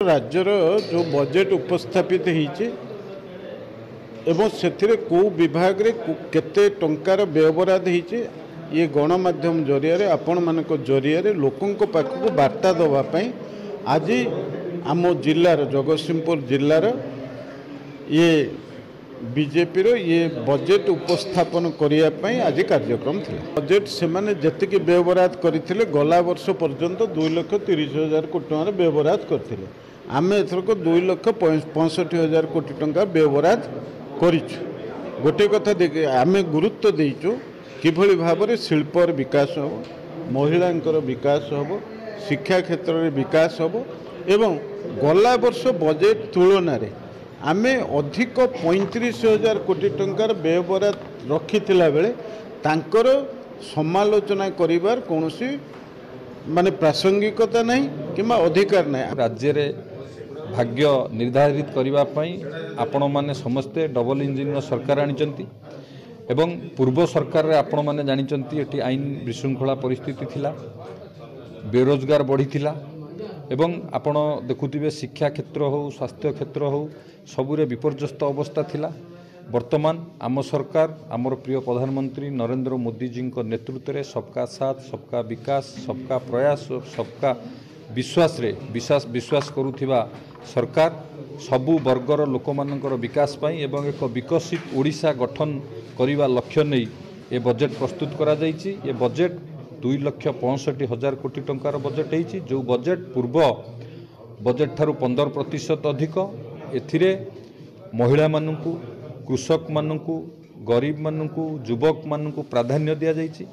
राज्यर जो बजेट उपस्थापित होती को विभाग रे केते टंकार व्यवहार होती ये गणमाध्यम जरिया आपण मान जरिया लोकों पाखक वार्ता देवाई आज आम जिलार जगतसिंहपुर जिलार ये बीजेपी रो ये बजेट उपस्थापन करने आज कार्यक्रम थी। बजेट से माने जतिक व्यवहार करते गला वर्ष पर्यंत 2,30,000 कोटी टंकार व्यवहार करते आम एथरक 2,65,000 कोटी टंका व्यवहार करिछु। गोटे कथा देख आम गुरुत्व देइछु किभली भाव में शिल्पर विकास हो, महिलांकर विकास हो, शिक्षा क्षेत्र में विकास हो एवं गला वर्ष बजेट तुलन में आमे अधिक 35,000 कोटी टंकार व्यवहार रखी बेले तांकर समालोचना करिवार कोनोसी माने प्रासंगिकता नहीं किंबा अधिकार नहीं। राज्य रे भाग्य निर्धारित करबा पई आपण माने समस्ते डबल इंजिन सरकार आनिचंती एवं पूर्व सरकार रे आपण माने जानिचंती एटी आईन विशृंखला परिस्थिति थिला, बेरोजगार बढ़ी थिला एवं आपण देखुथिबे शिक्षा क्षेत्र हो, स्वास्थ्य क्षेत्र हो, सबुरे विपर्यस्त अवस्था थिला। वर्तमान आम सरकार आमर प्रिय प्रधानमंत्री नरेंद्र मोदी जी नेतृत्व में सबका साथ, सबका विकास, सबका प्रयास और सबका विश्वास रे विश्वास करुथिबा सरकार सबु वर्गर लोक मानकर विकास पाई एवं एक विकसित ओडिशा गठन करिवा लक्ष्य नहीं ये बजेट प्रस्तुत करा जायछि। ये बजेट 2,65,000 कोटी टंकार बजेट है जो बजेट पूर्व बजेट ठारू 15% अधिक। एथिरे महिला मानू, कृषक मानू, गरीब मानू, युवक मानू प्राधान्य दि जाइछि।